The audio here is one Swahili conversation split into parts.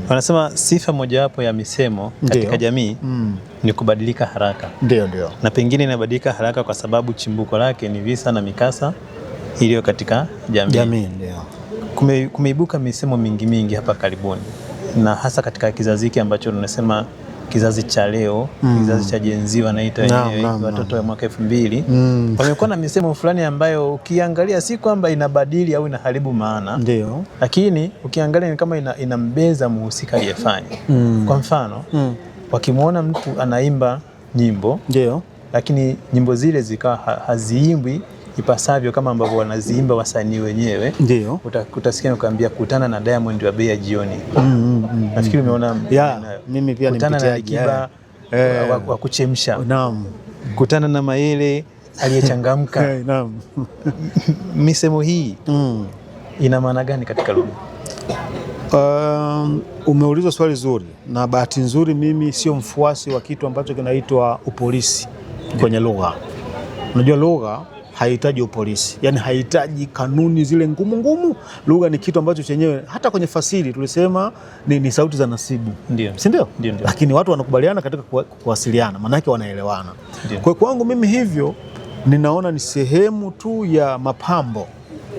Wanasema sifa mojawapo ya misemo katika jamii ni kubadilika haraka. Ndio. Na pengine inabadilika haraka kwa sababu chimbuko lake ni visa na mikasa iliyo katika jamii. Ndio. Kumeibuka misemo mingi hapa karibuni, na hasa katika kizazi hiki ambacho tunasema kizazi cha leo, kizazi cha Gen Z wanaita wenyewe, watoto wa mwaka 2000. Wamekuwa na misemo fulani ambayo ukiangalia si kwamba inabadili au inaharibu maana. Ndio. Lakini ukiangalia ni kama inambeza muhusika aliyefanya. Kwa mfano, wakimwona mtu anaimba nyimbo, ndio, lakini nyimbo zile zikawa haziimbwi ipasavyo kama ambavyo wanaziimba wasanii wenyewe, ndio utasikia nikwambia kutana na Diamond wa bei ya jioni. Nafikiri umeona. Mimi pia kutana na Alikiba wa kuchemsha. Naam. Kutana na Mayele aliyechangamka. Naam. Misemo hii ina maana gani katika lugha? Umeuliza swali zuri, na bahati nzuri mimi sio mfuasi wa kitu ambacho kinaitwa upolisi kwenye lugha. Unajua lugha haihitaji upolisi, yani haihitaji kanuni zile ngumu. Lugha ni kitu ambacho chenyewe hata kwenye fasiri tulisema ni sauti za nasibu. Ndio. Si ndio? Ndio. Lakini watu wanakubaliana katika kuwasiliana, maana yake wanaelewana. Kwa kwangu mimi hivyo ninaona ni sehemu tu ya mapambo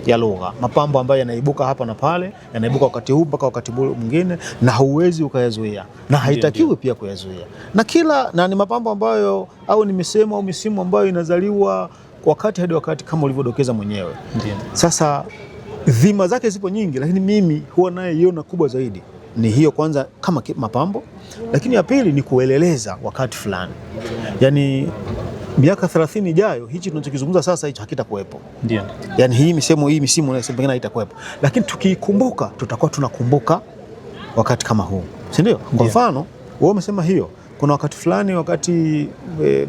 ya lugha, mapambo ambayo yanaibuka hapa na pale, yanaibuka wakati huu mpaka wakati mwingine, na hauwezi ukayazuia na haitakiwi pia kuyazuia. Na ni mapambo ambayo au ni misemo au misimu ambayo inazaliwa wakati hadi wakati kama ulivyodokeza mwenyewe. Ndiyo. Sasa dhima zake zipo nyingi, lakini mimi huwa naiona kubwa zaidi ni hiyo, kwanza kama mapambo, lakini ya pili ni kueleleza wakati fulani. Yani miaka 30 ijayo hichi tunachokizungumza sasa hicho hakitakuwepo. Ndio. Yani hii misimu na pengine haitakuwepo, lakini tukiikumbuka tutakuwa tunakumbuka wakati kama huu, si ndio? Kwa mfano wewe umesema hiyo, kuna wakati fulani, wakati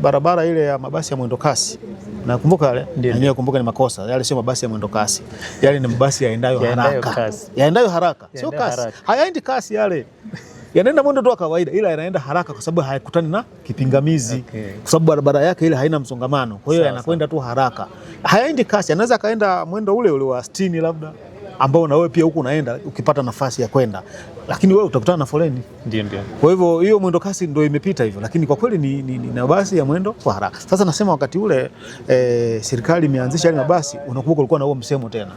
barabara ile ya mabasi ya mwendo kasi, nakumbuka yale, yenyewe kumbuka ni makosa yale, sio mabasi ya mwendo kasi, yale ni mabasi yaendayo haraka, sio kasi. Hayaendi kasi yale, yanaenda mwendo tu wa kawaida, ila yanaenda haraka kwa sababu hayakutani na kipingamizi. Kwa sababu barabara yake ile haina msongamano, kwa hiyo yanakwenda tu haraka, hayaendi kasi. Anaweza kaenda mwendo ule wa 60 labda, ambao na wewe pia huku unaenda ukipata nafasi ya kwenda, lakini wewe utakutana na foleni. Ndio. Kwa hivyo hiyo mwendo kasi ndio imepita hivyo, lakini kwa kweli ni basi ya mwendo kwa haraka. Sasa nasema wakati ule serikali imeanzisha ile mabasi, unakumbuka ulikuwa na huo msemo tena,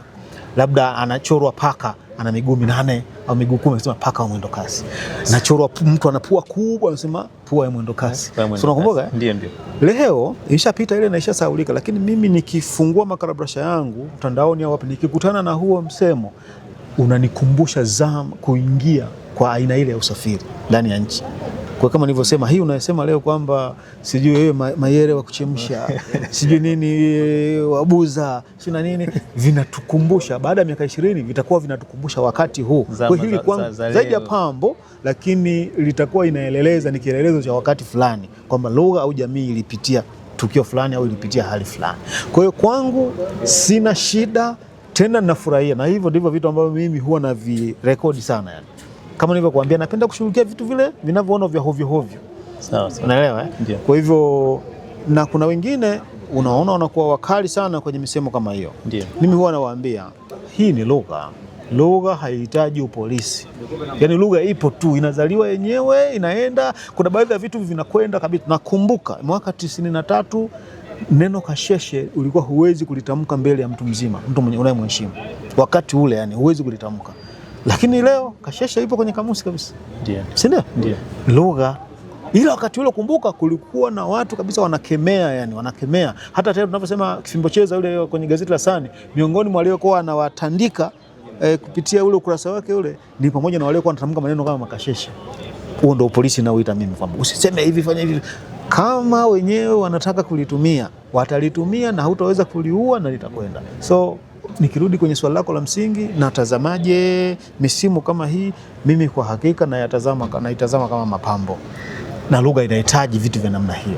labda anachorwa paka ana miguu 8 au miguu 10, anasema paka wa mwendo kasi. Anachorwa mtu ana pua kubwa, anasema pua ya mwendo kasi. Unakumbuka? Ndio. Leo ishapita ile na ishasahaulika, lakini mimi nikifungua makarabrasha yangu mtandaoni au wapi, nikikutana na huo msemo unanikumbusha kuingia kwa aina ile ya usafiri ndani ya nchi. Kwa kama nilivyosema, hii unasema leo kwamba sijui wewe Mayele wa kuchemsha sijui nini wabuza sio na nini, vinatukumbusha baada ya miaka 20 vitakuwa vinatukumbusha wakati huu. Kwa hili kwangu zaidi ya pambo, lakini litakuwa inaeleleza, ni kielelezo cha wakati fulani kwamba lugha au jamii ilipitia tukio fulani au ilipitia hali fulani. Kwa hiyo kwangu sina shida, tena ninafurahia, na hivyo ndivyo vitu ambavyo mimi huwa na virekodi sana. Yani kama nilivyokuambia, napenda kushughulikia vitu vile vinavyoona vya hovyo. Sawa. Unaelewa Kwa hivyo, na kuna wengine unaona wanakuwa wakali sana kwenye misemo kama hiyo. Mimi huwa nawaambia hii ni lugha. Lugha haihitaji upolisi. Yani lugha ipo tu, inazaliwa yenyewe, inaenda. Kuna baadhi ya vitu vinakwenda kabisa. Nakumbuka mwaka 93 neno kasheshe ulikuwa huwezi kulitamka mbele ya mtu mzima, mtu mwenye unayemheshimu. Wakati ule yani huwezi kulitamka. Lakini leo kasheshe ipo kwenye kamusi kabisa. Si ndio? Lugha. Ila wakati ule kumbuka, kulikuwa na watu kabisa wanakemea, yani wanakemea. Hata tena tunaposema Kifimbo Cheza ule kwenye gazeti la Sani, miongoni mwa waliokuwa anawatandika kupitia ule ukurasa wake ule ni pamoja na waliokuwa wanatamka maneno kama makasheshe. Huo ndio polisi nauita mimi, kwamba usiseme hivi, fanya hivi. Kama wenyewe wanataka kulitumia, watalitumia na hutaweza kuliua na litakwenda. So nikirudi kwenye swali lako la msingi, natazamaje misimu kama hii? Mimi kwa hakika naitazama kama mapambo, na lugha inahitaji vitu vya namna hiyo.